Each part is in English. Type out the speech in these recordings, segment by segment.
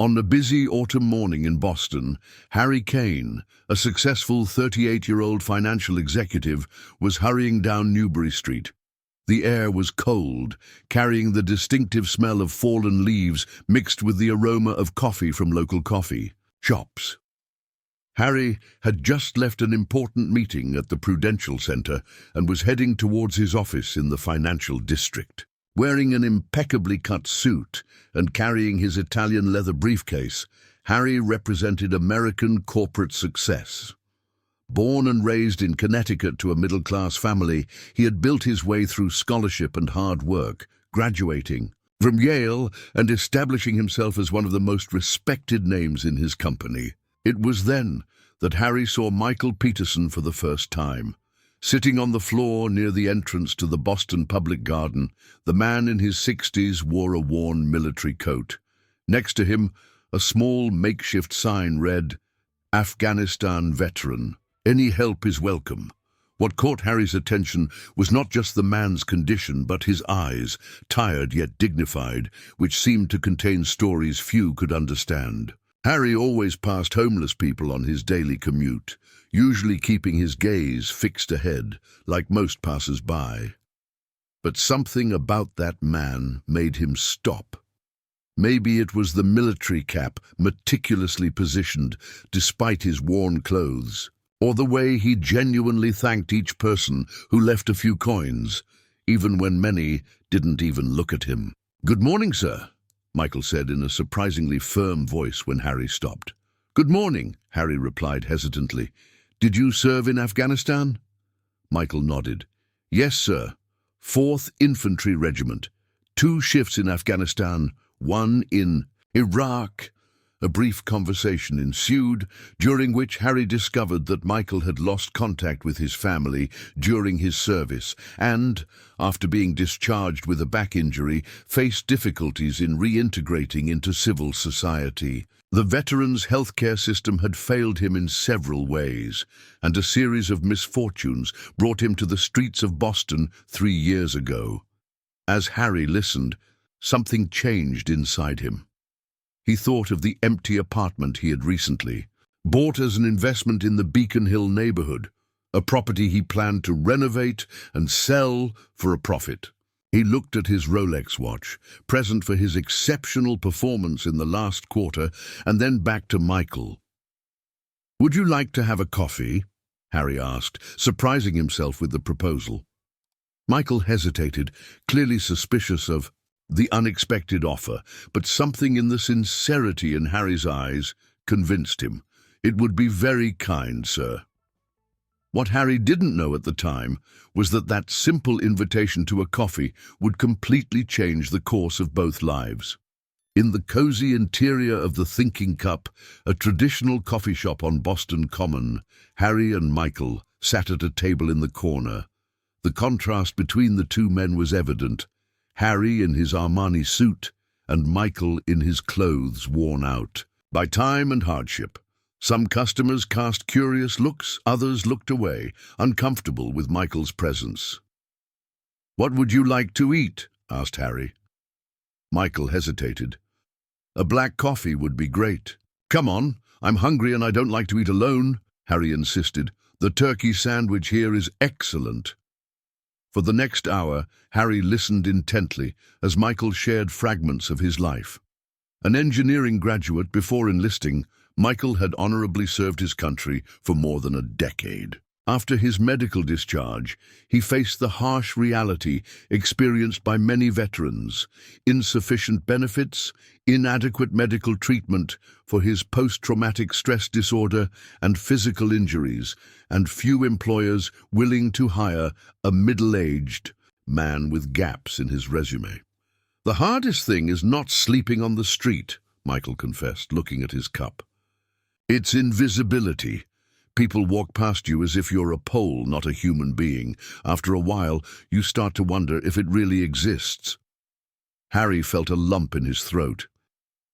On a busy autumn morning in Boston, Harry Kane, a successful 38-year-old financial executive, was hurrying down Newbury Street. The air was cold, carrying the distinctive smell of fallen leaves mixed with the aroma of coffee from local coffee shops. Harry had just left an important meeting at the Prudential Center and was heading towards his office in the financial district. Wearing an impeccably cut suit and carrying his Italian leather briefcase, Harry represented American corporate success. Born and raised in Connecticut to a middle-class family, he had built his way through scholarship and hard work, graduating from Yale and establishing himself as one of the most respected names in his company. It was then that Harry saw Michael Peterson for the first time. Sitting on the floor near the entrance to the Boston Public Garden, the man in his 60s wore a worn military coat. Next to him, a small makeshift sign read, "Afghanistan Veteran. Any help is welcome." What caught Harry's attention was not just the man's condition, but his eyes, tired yet dignified, which seemed to contain stories few could understand. Harry always passed homeless people on his daily commute, usually keeping his gaze fixed ahead, like most passers-by. But something about that man made him stop. Maybe it was the military cap meticulously positioned despite his worn clothes, or the way he genuinely thanked each person who left a few coins, even when many didn't even look at him. "Good morning, sir," Michael said in a surprisingly firm voice when Harry stopped. "Good morning," Harry replied hesitantly. "Did you serve in Afghanistan?" Michael nodded. "Yes, sir. 4th Infantry Regiment. 2 shifts in Afghanistan, 1 in Iraq." A brief conversation ensued, during which Harry discovered that Michael had lost contact with his family during his service and, after being discharged with a back injury, faced difficulties in reintegrating into civil society. The veteran's healthcare system had failed him in several ways, and a series of misfortunes brought him to the streets of Boston 3 years ago. As Harry listened, something changed inside him. He thought of the empty apartment he had recently bought as an investment in the Beacon Hill neighborhood, a property he planned to renovate and sell for a profit. He looked at his Rolex watch, present for his exceptional performance in the last quarter, and then back to Michael. "Would you like to have a coffee?" Harry asked, surprising himself with the proposal. Michael hesitated, clearly suspicious of the unexpected offer, but something in the sincerity in Harry's eyes convinced him. "It would be very kind, sir." What Harry didn't know at the time was that that simple invitation to a coffee would completely change the course of both lives. In the cozy interior of the Thinking Cup, a traditional coffee shop on Boston Common, Harry and Michael sat at a table in the corner. The contrast between the two men was evident. Harry in his Armani suit, and Michael in his clothes worn out by time and hardship. Some customers cast curious looks, others looked away, uncomfortable with Michael's presence. "What would you like to eat?" asked Harry. Michael hesitated. "A black coffee would be great." "Come on, I'm hungry and I don't like to eat alone," Harry insisted. "The turkey sandwich here is excellent." For the next hour, Harry listened intently as Michael shared fragments of his life. An engineering graduate before enlisting, Michael had honorably served his country for more than a decade. After his medical discharge, he faced the harsh reality experienced by many veterans: insufficient benefits, inadequate medical treatment for his post-traumatic stress disorder and physical injuries, and few employers willing to hire a middle-aged man with gaps in his resume. "The hardest thing is not sleeping on the street," Michael confessed, looking at his cup. "It's invisibility. People walk past you as if you're a pole, not a human being. After a while, you start to wonder if it really exists." Harry felt a lump in his throat.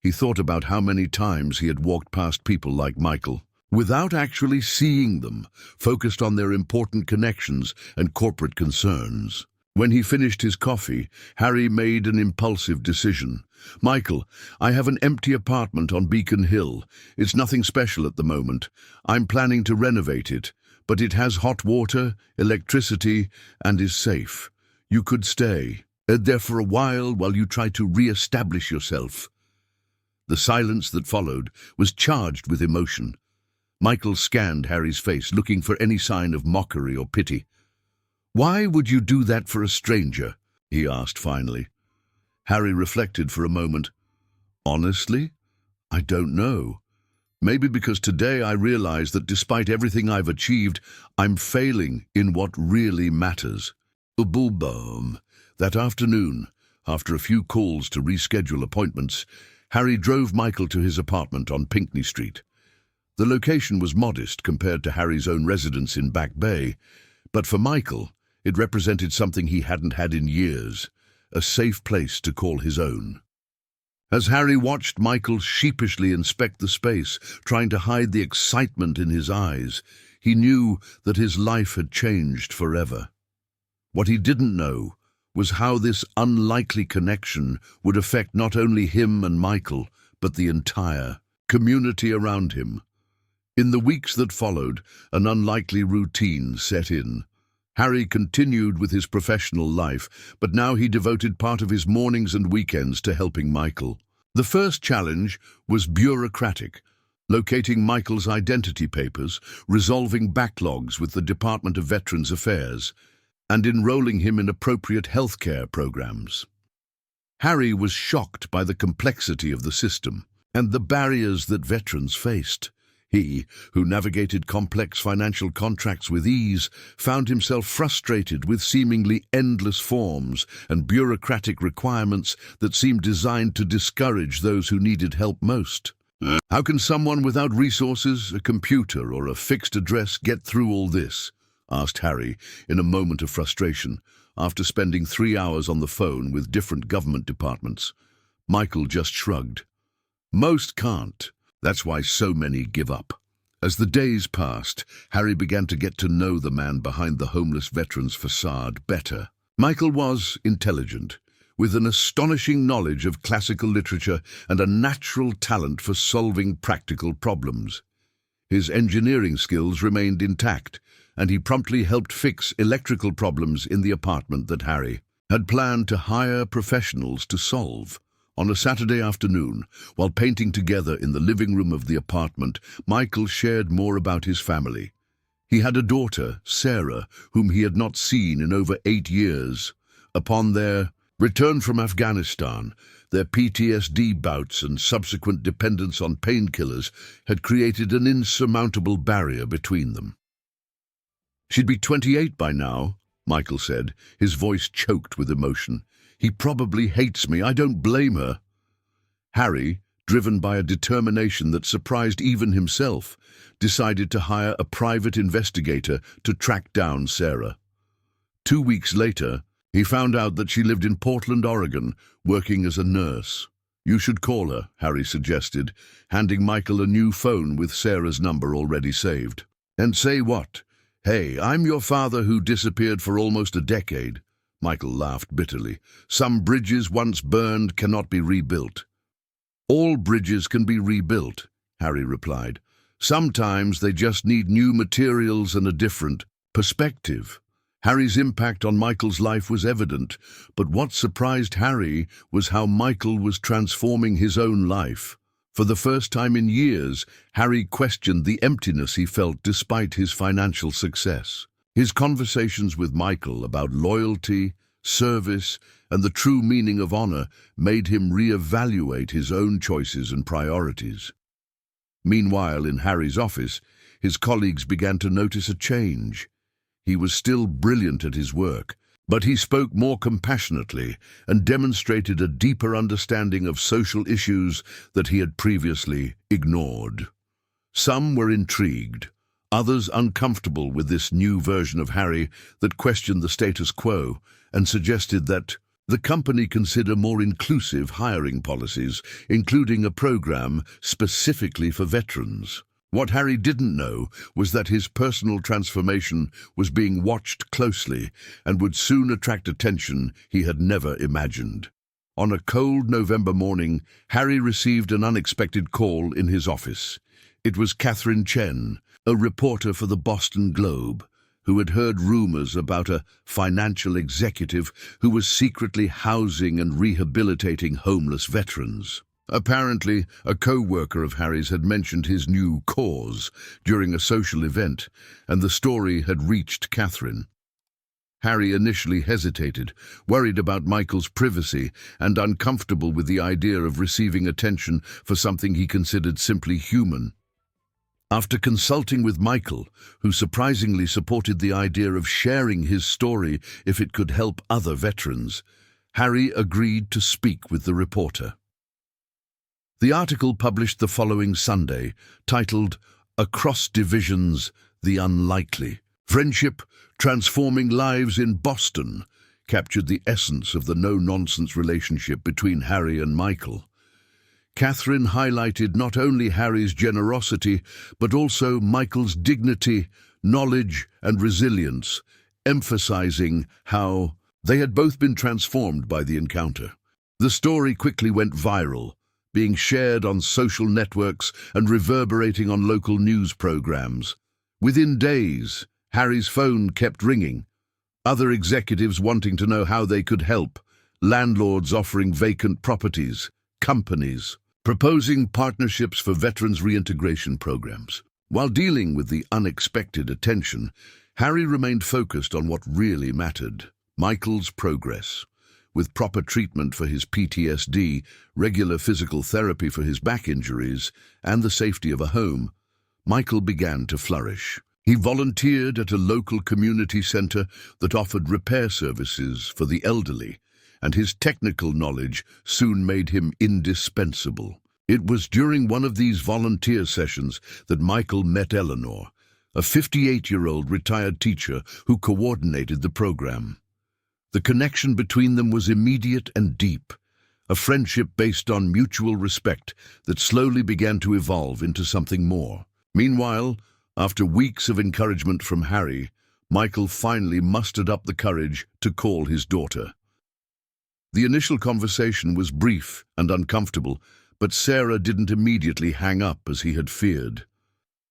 He thought about how many times he had walked past people like Michael, without actually seeing them, focused on their important connections and corporate concerns. When he finished his coffee, Harry made an impulsive decision. "Michael, I have an empty apartment on Beacon Hill. It's nothing special at the moment. I'm planning to renovate it, but it has hot water, electricity, and is safe. You could stay there for a while you try to re-establish yourself." The silence that followed was charged with emotion. Michael scanned Harry's face, looking for any sign of mockery or pity. "Why would you do that for a stranger?" he asked finally. Harry reflected for a moment. "Honestly, I don't know. Maybe because today I realize that despite everything I've achieved, I'm failing in what really matters." Boom. That afternoon, after a few calls to reschedule appointments, Harry drove Michael to his apartment on Pinckney Street. The location was modest compared to Harry's own residence in Back Bay, but for Michael, it represented something he hadn't had in years, a safe place to call his own. As Harry watched Michael sheepishly inspect the space, trying to hide the excitement in his eyes, he knew that his life had changed forever. What he didn't know was how this unlikely connection would affect not only him and Michael, but the entire community around him. In the weeks that followed, an unlikely routine set in. Harry continued with his professional life, but now he devoted part of his mornings and weekends to helping Michael. The first challenge was bureaucratic, locating Michael's identity papers, resolving backlogs with the Department of Veterans Affairs, and enrolling him in appropriate healthcare programs. Harry was shocked by the complexity of the system and the barriers that veterans faced. He, who navigated complex financial contracts with ease, found himself frustrated with seemingly endless forms and bureaucratic requirements that seemed designed to discourage those who needed help most. How can someone without resources, a computer, or a fixed address get through all this? Asked Harry in a moment of frustration, after spending 3 hours on the phone with different government departments. Michael just shrugged. Most can't. That's why so many give up. As the days passed, Harry began to get to know the man behind the homeless veteran's facade better. Michael was intelligent, with an astonishing knowledge of classical literature and a natural talent for solving practical problems. His engineering skills remained intact, and he promptly helped fix electrical problems in the apartment that Harry had planned to hire professionals to solve. On a Saturday afternoon, while painting together in the living room of the apartment, Michael shared more about his family. He had a daughter, Sarah, whom he had not seen in over 8 years. Upon their return from Afghanistan, their PTSD bouts and subsequent dependence on painkillers had created an insurmountable barrier between them. "She'd be 28 by now," Michael said, his voice choked with emotion. "He probably hates me. I don't blame her." Harry, driven by a determination that surprised even himself, decided to hire a private investigator to track down Sarah. 2 weeks later, he found out that she lived in Portland, Oregon, working as a nurse. "You should call her," Harry suggested, handing Michael a new phone with Sarah's number already saved. "And say what? Hey, I'm your father who disappeared for almost a decade." Michael laughed bitterly. "Some bridges once burned cannot be rebuilt." "All bridges can be rebuilt," Harry replied. "Sometimes they just need new materials and a different perspective." Harry's impact on Michael's life was evident, but what surprised Harry was how Michael was transforming his own life. For the first time in years, Harry questioned the emptiness he felt despite his financial success. His conversations with Michael about loyalty, service, and the true meaning of honor made him reevaluate his own choices and priorities. Meanwhile, in Harry's office, his colleagues began to notice a change. He was still brilliant at his work, but he spoke more compassionately and demonstrated a deeper understanding of social issues that he had previously ignored. Some were intrigued, others uncomfortable with this new version of Harry that questioned the status quo and suggested that the company consider more inclusive hiring policies, including a program specifically for veterans. What Harry didn't know was that his personal transformation was being watched closely and would soon attract attention he had never imagined. On a cold November morning, Harry received an unexpected call in his office. It was Catherine Chen, a reporter for the Boston Globe, who had heard rumors about a financial executive who was secretly housing and rehabilitating homeless veterans. Apparently, a co-worker of Harry's had mentioned his new cause during a social event, and the story had reached Catherine. Harry initially hesitated, worried about Michael's privacy and uncomfortable with the idea of receiving attention for something he considered simply human. After consulting with Michael, who surprisingly supported the idea of sharing his story if it could help other veterans, Harry agreed to speak with the reporter. The article published the following Sunday, titled "Across Divisions, the Unlikely. Friendship Transforming Lives in Boston," captured the essence of the no-nonsense relationship between Harry and Michael. Catherine highlighted not only Harry's generosity, but also Michael's dignity, knowledge, and resilience, emphasizing how they had both been transformed by the encounter. The story quickly went viral, being shared on social networks and reverberating on local news programs. Within days, Harry's phone kept ringing, other executives wanting to know how they could help, landlords offering vacant properties, companies proposing partnerships for veterans reintegration programs. While dealing with the unexpected attention, Harry remained focused on what really mattered: Michael's progress. With proper treatment for his PTSD, regular physical therapy for his back injuries, and the safety of a home, Michael began to flourish. He volunteered at a local community center that offered repair services for the elderly, and his technical knowledge soon made him indispensable. It was during one of these volunteer sessions that Michael met Eleanor, a 58-year-old retired teacher who coordinated the program. The connection between them was immediate and deep, a friendship based on mutual respect that slowly began to evolve into something more. Meanwhile, after weeks of encouragement from Harry, Michael finally mustered up the courage to call his daughter. The initial conversation was brief and uncomfortable, but Sarah didn't immediately hang up as he had feared.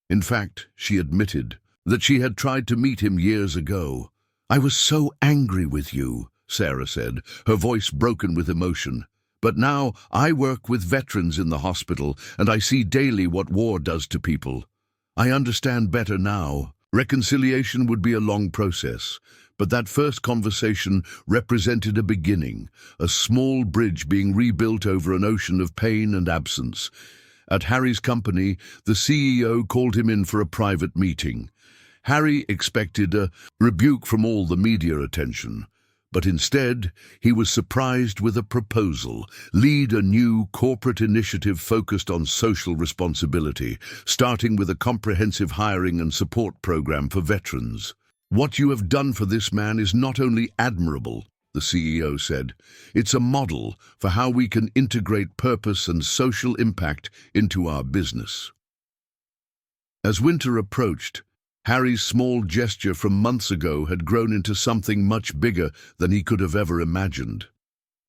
In fact, she admitted that she had tried to meet him years ago. "I was so angry with you," Sarah said, her voice broken with emotion. "But now I work with veterans in the hospital, and I see daily what war does to people. I understand better now. Reconciliation would be a long process, but that first conversation represented a beginning, a small bridge being rebuilt over an ocean of pain and absence." At Harry's company, the CEO called him in for a private meeting. Harry expected a rebuke from all the media attention, but instead he was surprised with a proposal: lead a new corporate initiative focused on social responsibility, starting with a comprehensive hiring and support program for veterans. "What you have done for this man is not only admirable," the CEO said, "it's a model for how we can integrate purpose and social impact into our business." As winter approached, Harry's small gesture from months ago had grown into something much bigger than he could have ever imagined.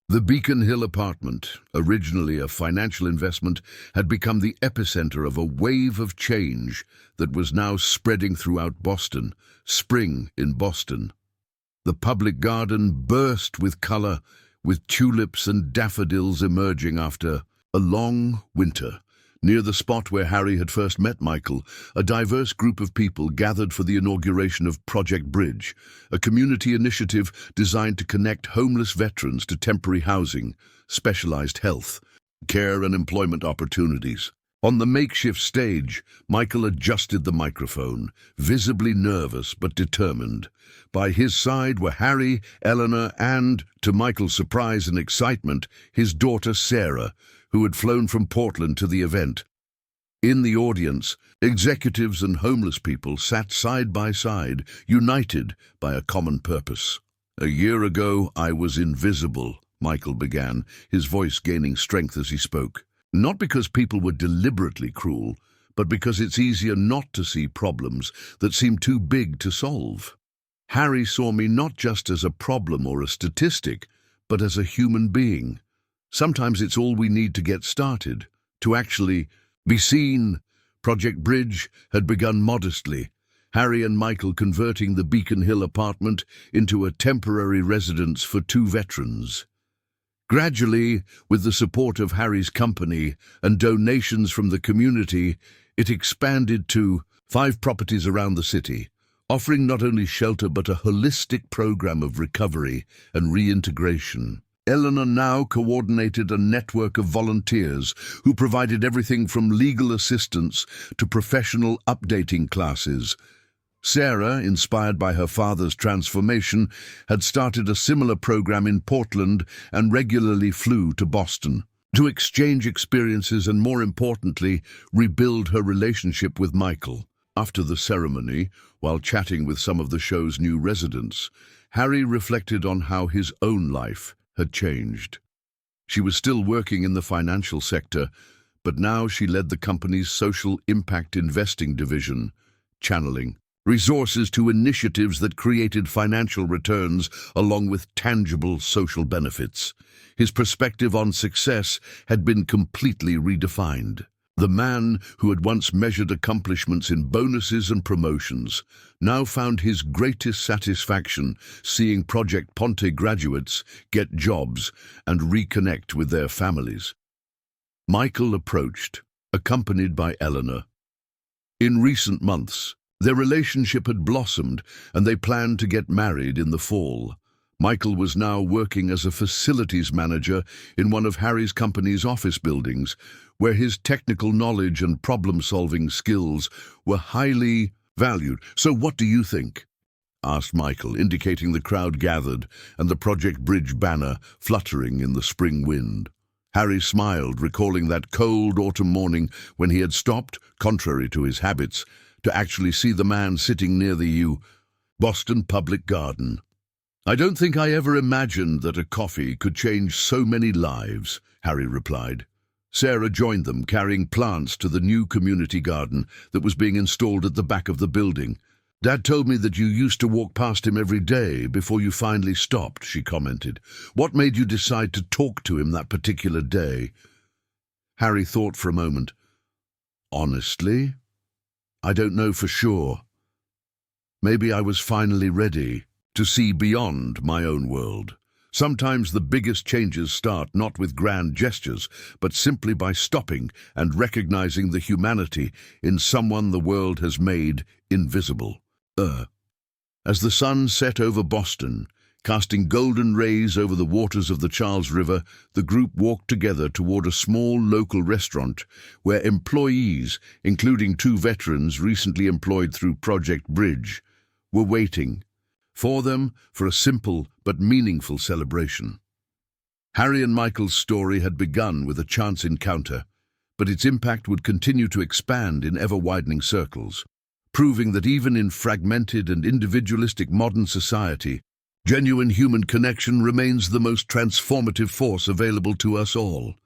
The Beacon Hill apartment, originally a financial investment, had become the epicenter of a wave of change that was now spreading throughout Boston. Spring in Boston. The public garden burst with color, with tulips and daffodils emerging after a long winter. Near the spot where Harry had first met Michael, a diverse group of people gathered for the inauguration of Project Bridge, a community initiative designed to connect homeless veterans to temporary housing, specialized health, care and employment opportunities. On the makeshift stage, Michael adjusted the microphone, visibly nervous but determined. By his side were Harry, Eleanor, and, to Michael's surprise and excitement, his daughter Sarah, who had flown from Portland to the event. In the audience, executives and homeless people sat side by side, united by a common purpose. "A year ago, I was invisible," Michael began, his voice gaining strength as he spoke. "Not because people were deliberately cruel, but because it's easier not to see problems that seem too big to solve. Harry saw me not just as a problem or a statistic, but as a human being. Sometimes it's all we need to get started, to actually be seen. Project Bridge had begun modestly, Harry and Michael converting the Beacon Hill apartment into a temporary residence for 2 veterans. Gradually, with the support of Harry's company and donations from the community, it expanded to 5 properties around the city, offering not only shelter but a holistic program of recovery and reintegration. Eleanor now coordinated a network of volunteers who provided everything from legal assistance to professional updating classes. Sarah, inspired by her father's transformation, had started a similar program in Portland and regularly flew to Boston to exchange experiences and, more importantly, rebuild her relationship with Michael. After the ceremony, while chatting with some of the show's new residents, Harry reflected on how his own life had changed. She was still working in the financial sector, but now she led the company's social impact investing division, channeling resources to initiatives that created financial returns along with tangible social benefits. His perspective on success had been completely redefined. The man who had once measured accomplishments in bonuses and promotions now found his greatest satisfaction seeing Project Ponte graduates get jobs and reconnect with their families. Michael approached, accompanied by Eleanor. In recent months, their relationship had blossomed and they planned to get married in the fall. Michael was now working as a facilities manager in one of Harry's company's office buildings, where his technical knowledge and problem-solving skills were highly valued. "So what do you think?" asked Michael, indicating the crowd gathered and the Project Bridge banner fluttering in the spring wind. Harry smiled, recalling that cold autumn morning when he had stopped, contrary to his habits, to actually see the man sitting near the Boston Public Garden. "I don't think I ever imagined that a coffee could change so many lives," Harry replied. Sarah joined them, carrying plants to the new community garden that was being installed at the back of the building. "Dad told me that you used to walk past him every day before you finally stopped," she commented. "What made you decide to talk to him that particular day?" Harry thought for a moment. "Honestly, I don't know for sure. Maybe I was finally ready to see beyond my own world. Sometimes the biggest changes start not with grand gestures, but simply by stopping and recognizing the humanity in someone the world has made invisible." As the sun set over Boston, casting golden rays over the waters of the Charles River, the group walked together toward a small local restaurant where employees, including 2 veterans recently employed through Project Bridge, were waiting for them for a simple but meaningful celebration. Harry and Michael's story had begun with a chance encounter, but its impact would continue to expand in ever-widening circles, proving that even in fragmented and individualistic modern society, genuine human connection remains the most transformative force available to us all.